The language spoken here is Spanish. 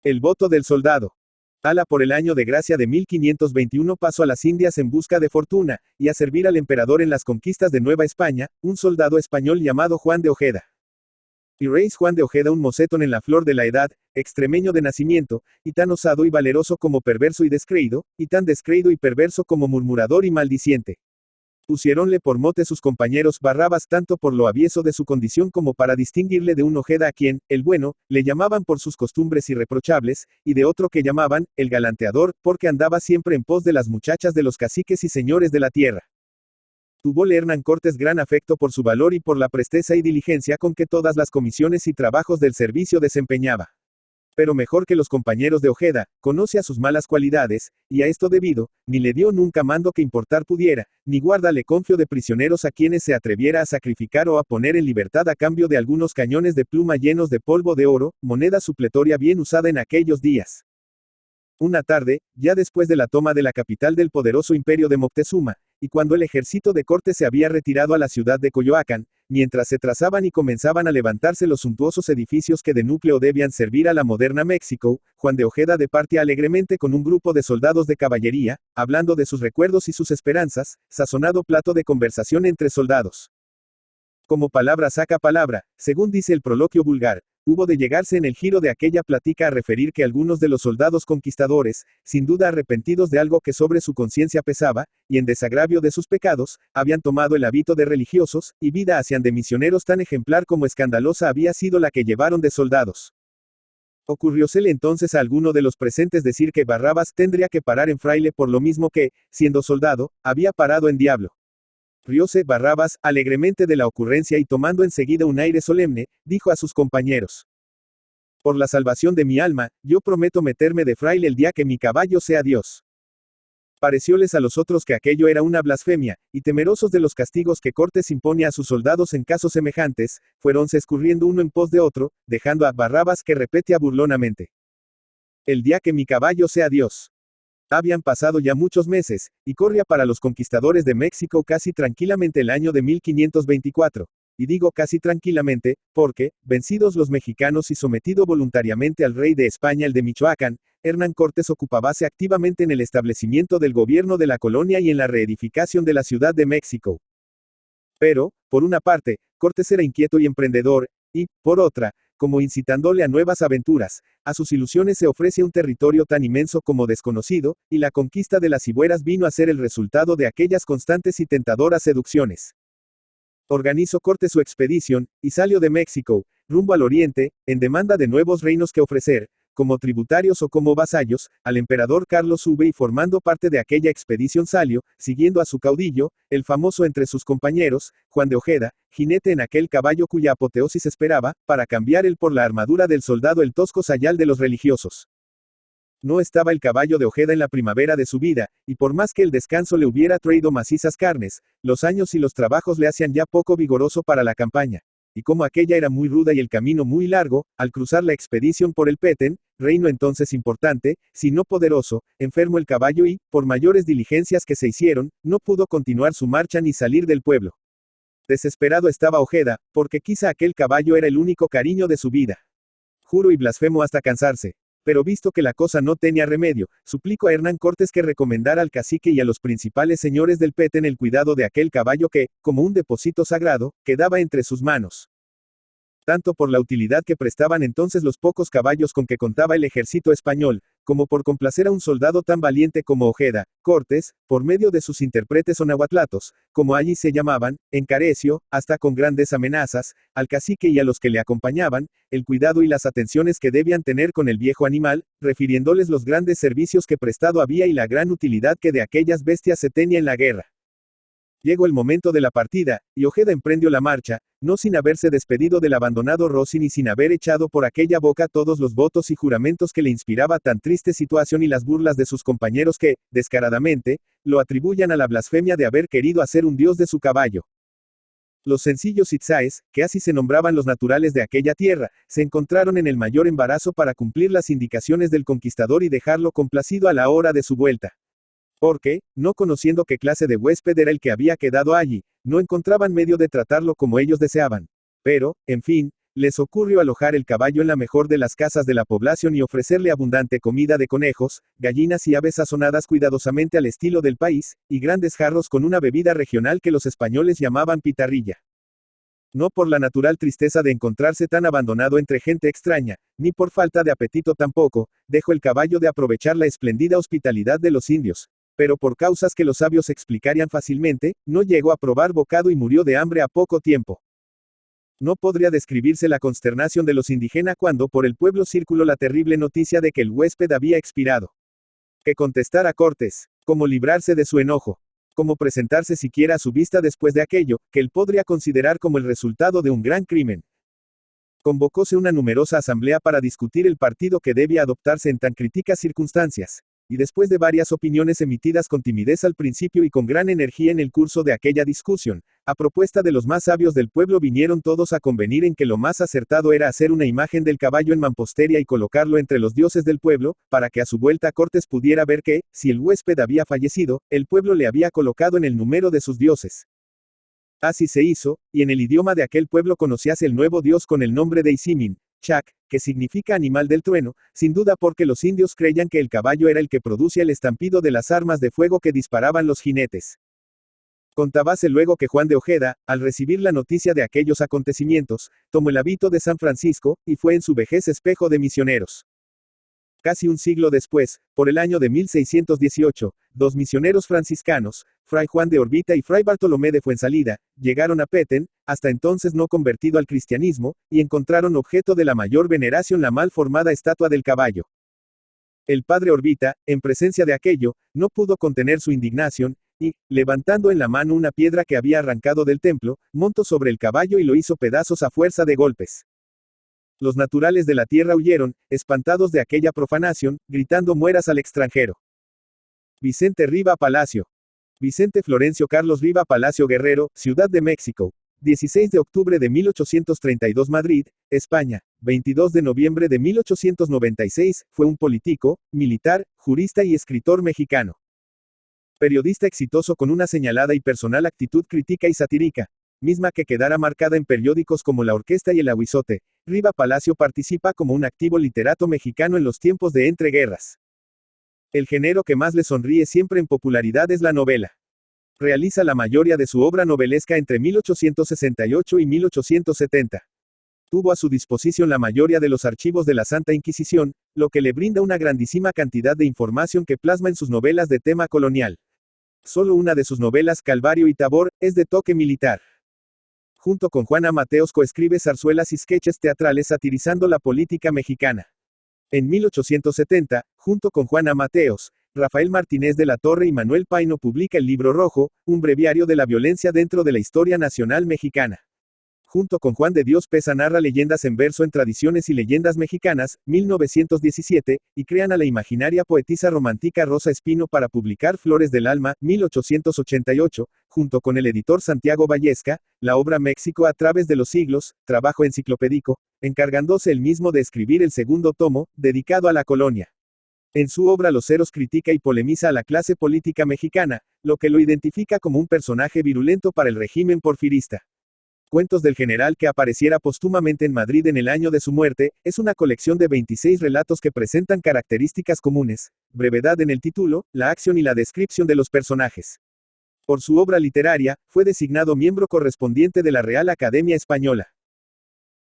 El voto del soldado. Ala por el año de gracia de 1521 pasó a las Indias en busca de fortuna, y a servir al emperador en las conquistas de Nueva España, un soldado español llamado Juan de Ojeda. Y Reis Juan de Ojeda, un mocetón en la flor de la edad, extremeño de nacimiento, y tan osado y valeroso como perverso y descreído, y tan descreído y perverso como murmurador y maldiciente. Pusiéronle por mote sus compañeros Barrabás tanto por lo avieso de su condición como para distinguirle de un Ojeda a quien, el bueno, le llamaban por sus costumbres irreprochables, y de otro que llamaban, el galanteador, porque andaba siempre en pos de las muchachas de los caciques y señores de la tierra. Tuvóle Hernán Cortés gran afecto por su valor y por la presteza y diligencia con que todas las comisiones y trabajos del servicio desempeñaba. Pero mejor que los compañeros de Ojeda, conoce a sus malas cualidades, y a esto debido, ni le dio nunca mando que importar pudiera, ni guarda le confio de prisioneros a quienes se atreviera a sacrificar o a poner en libertad a cambio de algunos cañones de pluma llenos de polvo de oro, moneda supletoria bien usada en aquellos días. Una tarde, ya después de la toma de la capital del poderoso imperio de Moctezuma, y cuando el ejército de Cortés se había retirado a la ciudad de Coyoacán, mientras se trazaban y comenzaban a levantarse los suntuosos edificios que de núcleo debían servir a la moderna México, Juan de Ojeda departía alegremente con un grupo de soldados de caballería, hablando de sus recuerdos y sus esperanzas, sazonado plato de conversación entre soldados. Como palabra saca palabra, según dice el proloquio vulgar, hubo de llegarse en el giro de aquella plática a referir que algunos de los soldados conquistadores, sin duda arrepentidos de algo que sobre su conciencia pesaba, y en desagravio de sus pecados, habían tomado el hábito de religiosos, y vida hacían de misioneros tan ejemplar como escandalosa había sido la que llevaron de soldados. Ocurriósele entonces a alguno de los presentes decir que Barrabás tendría que parar en fraile por lo mismo que, siendo soldado, había parado en diablo. Rióse Barrabás alegremente de la ocurrencia y tomando enseguida un aire solemne, dijo a sus compañeros: por la salvación de mi alma, yo prometo meterme de fraile el día que mi caballo sea Dios. Parecióles a los otros que aquello era una blasfemia, y temerosos de los castigos que Cortés impone a sus soldados en casos semejantes, fuéronse escurriendo uno en pos de otro, dejando a Barrabás que repetía burlonamente: el día que mi caballo sea Dios. Habían pasado ya muchos meses, y corría para los conquistadores de México casi tranquilamente el año de 1524. Y digo casi tranquilamente, porque, vencidos los mexicanos y sometido voluntariamente al rey de España el de Michoacán, Hernán Cortés ocupábase activamente en el establecimiento del gobierno de la colonia y en la reedificación de la Ciudad de México. Pero, por una parte, Cortés era inquieto y emprendedor, y, por otra, como incitándole a nuevas aventuras, a sus ilusiones se ofrece un territorio tan inmenso como desconocido, y la conquista de las Cibueras vino a ser el resultado de aquellas constantes y tentadoras seducciones. Organizó Cortés su expedición, y salió de México, rumbo al oriente, en demanda de nuevos reinos que ofrecer, como tributarios o como vasallos, al emperador Carlos V, y formando parte de aquella expedición salió, siguiendo a su caudillo, el famoso entre sus compañeros, Juan de Ojeda, jinete en aquel caballo cuya apoteosis esperaba, para cambiar él por la armadura del soldado el tosco sayal de los religiosos. No estaba el caballo de Ojeda en la primavera de su vida, y por más que el descanso le hubiera traído macizas carnes, los años y los trabajos le hacían ya poco vigoroso para la campaña. Y como aquella era muy ruda y el camino muy largo, al cruzar la expedición por el Petén, reino entonces importante, si no poderoso, enfermo el caballo y, por mayores diligencias que se hicieron, no pudo continuar su marcha ni salir del pueblo. Desesperado estaba Ojeda, porque quizá aquel caballo era el único cariño de su vida. Juro y blasfemo hasta cansarse. Pero visto que la cosa no tenía remedio, suplicó a Hernán Cortés que recomendara al cacique y a los principales señores del Petén el cuidado de aquel caballo que, como un depósito sagrado, quedaba entre sus manos. Tanto por la utilidad que prestaban entonces los pocos caballos con que contaba el ejército español, como por complacer a un soldado tan valiente como Ojeda, Cortés, por medio de sus intérpretes o nahuatlatos, como allí se llamaban, encareció, hasta con grandes amenazas, al cacique y a los que le acompañaban, el cuidado y las atenciones que debían tener con el viejo animal, refiriéndoles los grandes servicios que prestado había y la gran utilidad que de aquellas bestias se tenía en la guerra. Llegó el momento de la partida, y Ojeda emprendió la marcha, no sin haberse despedido del abandonado Rosín y sin haber echado por aquella boca todos los votos y juramentos que le inspiraba tan triste situación y las burlas de sus compañeros que, descaradamente, lo atribuyan a la blasfemia de haber querido hacer un dios de su caballo. Los sencillos itzáes, que así se nombraban los naturales de aquella tierra, se encontraron en el mayor embarazo para cumplir las indicaciones del conquistador y dejarlo complacido a la hora de su vuelta. Porque, no conociendo qué clase de huésped era el que había quedado allí, no encontraban medio de tratarlo como ellos deseaban. Pero, en fin, Les ocurrió alojar el caballo en la mejor de las casas de la población y ofrecerle abundante comida de conejos, gallinas y aves sazonadas cuidadosamente al estilo del país, y grandes jarros con una bebida regional que los españoles llamaban pitarrilla. No por la natural tristeza de encontrarse tan abandonado entre gente extraña, ni por falta de apetito tampoco, dejó el caballo de aprovechar la espléndida hospitalidad de los indios, pero por causas que los sabios explicarían fácilmente, no llegó a probar bocado y murió de hambre a poco tiempo. No podría describirse la consternación de los indígenas cuando por el pueblo circuló la terrible noticia de que el huésped había expirado. ¿Qué contestar a Cortés? ¿Cómo librarse de su enojo? ¿Cómo presentarse siquiera a su vista después de aquello, que él podría considerar como el resultado de un gran crimen? Convocóse una numerosa asamblea para discutir el partido que debía adoptarse en tan críticas circunstancias. Y después de varias opiniones emitidas con timidez al principio y con gran energía en el curso de aquella discusión, a propuesta de los más sabios del pueblo vinieron todos a convenir en que lo más acertado era hacer una imagen del caballo en mampostería y colocarlo entre los dioses del pueblo, para que a su vuelta Cortés pudiera ver que, si el huésped había fallecido, el pueblo le había colocado en el número de sus dioses. Así se hizo, y en el idioma de aquel pueblo conocíase el nuevo dios con el nombre de Isimin, Chac, que significa animal del trueno, sin duda porque los indios creían que el caballo era el que producía el estampido de las armas de fuego que disparaban los jinetes. Contábase luego que Juan de Ojeda, al recibir la noticia de aquellos acontecimientos, tomó el hábito de San Francisco, y fue en su vejez espejo de misioneros. Casi un siglo después, por el año de 1618, dos misioneros franciscanos, Fray Juan de Orbita y Fray Bartolomé de Fuensalida, llegaron a Petén, hasta entonces no convertido al cristianismo, y encontraron objeto de la mayor veneración la mal formada estatua del caballo. El padre Orbita, en presencia de aquello, no pudo contener su indignación, y, levantando en la mano una piedra que había arrancado del templo, montó sobre el caballo y lo hizo pedazos a fuerza de golpes. Los naturales de la tierra huyeron, espantados de aquella profanación, gritando mueras al extranjero. Vicente Riva Palacio. Vicente Florencio Carlos Riva Palacio Guerrero, Ciudad de México. 16 de octubre de 1832 Madrid, España. 22 de noviembre de 1896, fue un político, militar, jurista y escritor mexicano. Periodista exitoso con una señalada y personal actitud crítica y satírica, misma que quedara marcada en periódicos como La Orquesta y El Aguizote. Riva Palacio participa como un activo literato mexicano en los tiempos de entreguerras. El género que más le sonríe siempre en popularidad es la novela. Realiza la mayoría de su obra novelesca entre 1868 y 1870. Tuvo a su disposición la mayoría de los archivos de la Santa Inquisición, lo que le brinda una grandísima cantidad de información que plasma en sus novelas de tema colonial. Solo una de sus novelas, Calvario y Tabor, es de toque militar. Junto con Juana Mateos coescribe zarzuelas y sketches teatrales satirizando la política mexicana. En 1870, junto con Juana Mateos, Rafael Martínez de la Torre y Manuel Paino publica el Libro Rojo, un breviario de la violencia dentro de la historia nacional mexicana. Junto con Juan de Dios Pesa narra leyendas en verso en Tradiciones y Leyendas Mexicanas, 1917, y crean a la imaginaria poetisa romántica Rosa Espino para publicar Flores del Alma, 1888, junto con el editor Santiago Vallesca, la obra México a través de los siglos, trabajo enciclopédico, encargándose él mismo de escribir el segundo tomo, dedicado a la colonia. En su obra Los Ceros critica y polemiza a la clase política mexicana, lo que lo identifica como un personaje virulento para el régimen porfirista. Cuentos del general que apareciera póstumamente en Madrid en el año de su muerte, es una colección de 26 relatos que presentan características comunes, brevedad en el título, la acción y la descripción de los personajes. Por su obra literaria, fue designado miembro correspondiente de la Real Academia Española.